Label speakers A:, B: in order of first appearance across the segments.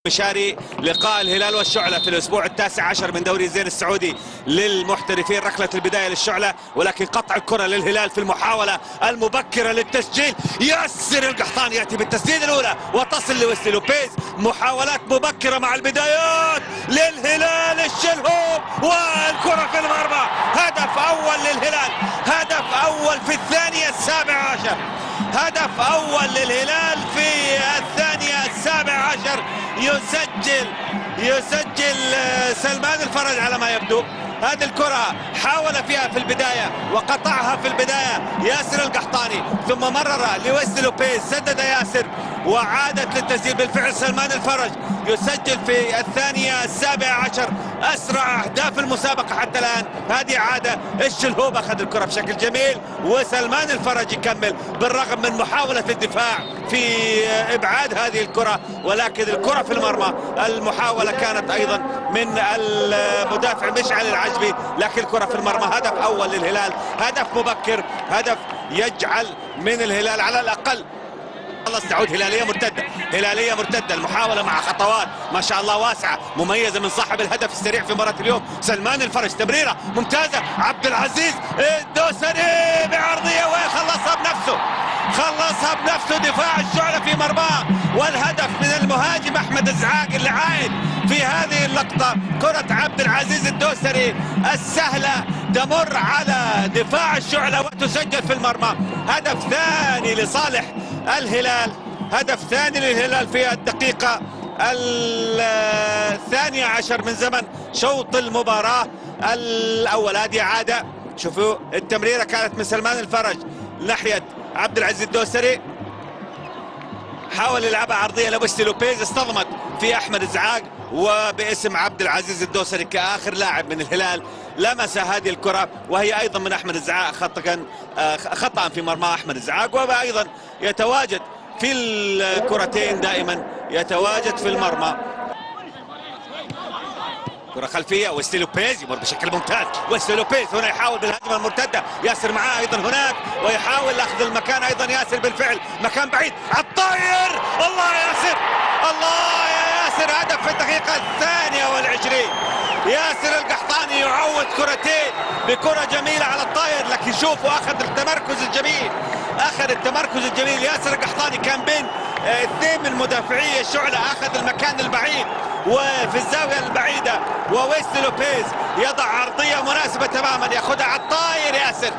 A: مشاري لقاء الهلال والشعلة في الأسبوع التاسع عشر من دوري الزين السعودي للمحترفين. ركلة البداية للشعلة ولكن قطع الكرة للهلال في المحاولة المبكرة للتسجيل. ياسر القحطاني يأتي بالتسديدة الأولى وتصل لويسلي لوبيز. محاولات مبكرة مع البدايات للهلال الشلهوب والكرة في المرمى. هدف أول للهلال، هدف أول في الثانية السابعة عشر، هدف أول للهلال في الثانية السابعة عشر. يسجل سلمان الفرج على ما يبدو. هذه الكرة حاول فيها في البداية وقطعها في البداية ياسر القحطاني، ثم مرر لويسلي لوبيز، سدد ياسر وعادت للتسجيل. بالفعل سلمان الفرج يسجل في الثانية السابعة عشر أسرع أهداف المسابقة حتى الآن. هذه عادة. الشلهوب أخذ الكرة بشكل جميل وسلمان الفرج يكمل بالرغم من محاولة الدفاع في إبعاد هذه الكرة، ولكن الكرة في المرمى. المحاولة كانت أيضا من المدافع مشعل العجبي، لكن الكرة في المرمى. هدف أول للهلال، هدف مبكر، هدف يجعل من الهلال على الأقل. خلص تعود هلالية مرتدة، هلالية مرتدة. المحاولة مع خطوات ما شاء الله واسعة مميزة من صاحب الهدف السريع في مباراة اليوم سلمان الفرج. تمريرة ممتازة عبد العزيز الدوسري بعرضية وخلصها بنفسه، خلصها بنفسه. دفاع الشعلة في مرماه والهدف من المهاجم أحمد الزعاق اللي عايد في هذه اللقطة. كرة عبد العزيز الدوسري السهلة تمر على دفاع الشعلة وتسجل في المرمى. هدف ثاني لصالح الهلال، هدف ثاني للهلال في الدقيقة الثانية عشر من زمن شوط المباراة الأول. هذه عادة. شوفوا التمريرة كانت من سلمان الفرج ناحية عبد العزيز الدوسري، حاول يلعبها عرضية لويسلي لوبيز، اصطدمت في أحمد الزعاق وباسم عبد العزيز الدوسري كآخر لاعب من الهلال لمس هذه الكرة، وهي أيضا من أحمد الزعاق خطأ في مرمى أحمد الزعاق، وأيضا يتواجد في الكرتين دائما يتواجد في المرمى. كرة خلفية ويسلي لوبيز يمر بشكل ممتاز. ويسلي لوبيز هنا يحاول بالهجمة المرتدة، ياسر معاه أيضا هناك ويحاول أخذ المكان أيضا ياسر. بالفعل مكان بعيد الطاير. الله يا ياسر، الله يا ياسر. هدف في الدقيقة الثانية والعشرين. ياسر القحطاني يعوض كرتين بكرة جميلة على الطاير، لكن شوفوا أخذ التمركز الجميل، أخذ التمركز الجميل. ياسر القحطاني كان بين اثنين من مدافعي الشعلة، أخذ المكان البعيد وفي الزاوية البعيدة، وويسلي لوبيز يضع عرضية مناسبة تماما، ياخذها على الطاير ياسر،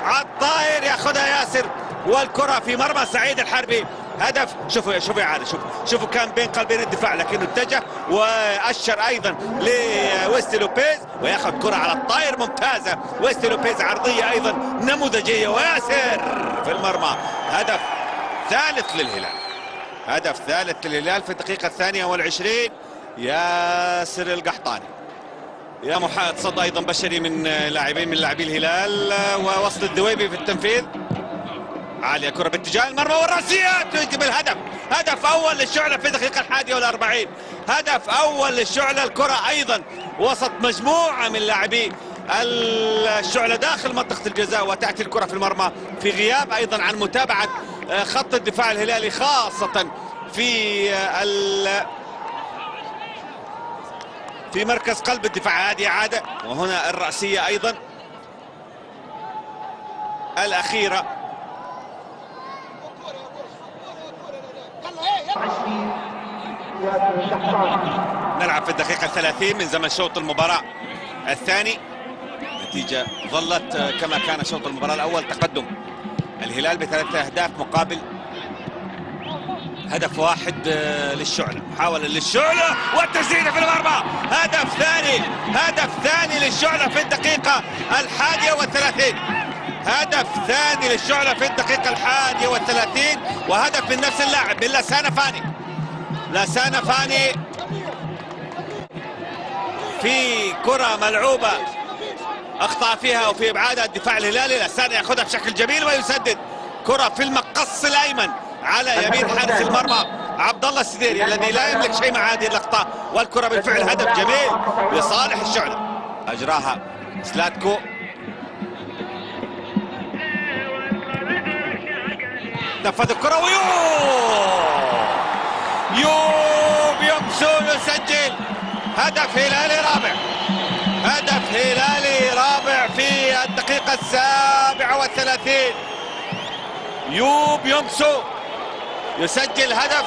A: على الطاير ياخذها ياسر، والكرة في مرمى سعيد الحربي. هدف. شوفوا يا عادل، شوفوا كان بين قلبين الدفاع لكنه اتجه واشر ايضا لويسلي لوبيز وياخذ كرة على الطاير ممتازة. ويسلي لوبيز عرضية ايضا نموذجية وياسر في المرمى. هدف ثالث للهلال، هدف ثالث للهلال في الدقيقة الثانية والعشرين. ياسر القحطاني يا محايد صد ايضا بشري من لاعبين من لاعبي الهلال، ووصل الدويبي في التنفيذ. عالية كرة باتجاه المرمى والراسيات تجيب الهدف. هدف أول للشعلة في الدقيقة 41، هدف أول للشعلة. الكرة أيضا وسط مجموعة من لاعبي الشعلة داخل منطقة الجزاء، وتأتي الكرة في المرمى في غياب أيضا عن متابعة خط الدفاع الهلالي، خاصة في مركز قلب الدفاع. هذه عادة. وهنا الرأسية أيضا الأخيرة. نلعب في الدقيقة 30 من زمن شوط المباراة الثاني. النتيجة ظلت كما كان شوط المباراة الأول، تقدم الهلال بثلاثة أهداف مقابل هدف واحد للشعلة. محاولة للشعلة والتسديدة في المرمى. هدف ثاني، هدف ثاني للشعلة في الدقيقة 31. هدف ثاني للشعلة في الدقيقة 31 وهدف من نفس اللاعب من لسان فاني. لسان فاني في كرة ملعوبة أخطأ فيها وفي إبعادها الدفاع الهلالي. لسان يأخذها بشكل جميل ويسدد كرة في المقص الأيمن على يمين حارس المرمى عبد الله السديري الذي لا يملك شيء مع هذه اللقطة، والكرة بالفعل هدف جميل لصالح الشعلة. أجراها سلاتكو، نفذ الكرة ويوب يمسون هدف هلالي رابع، هدف هلالي رابع في الدقيقة 37. يوب يومسو يسجل هدف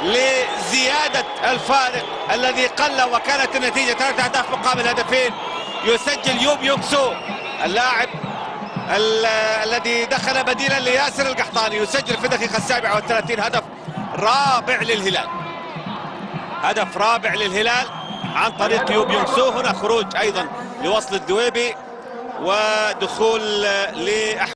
A: لزيادة الفارق الذي قل وكانت النتيجة 3 أهداف مقابل هدفين. يسجل يوب يومسو اللاعب الذي دخل بديلا لياسر القحطاني، يسجل في الدقيقة 37 هدف رابع للهلال، هدف رابع للهلال عن طريق يوب يومسو. هنا خروج أيضا لوصل الدويبي ودخول لأحمد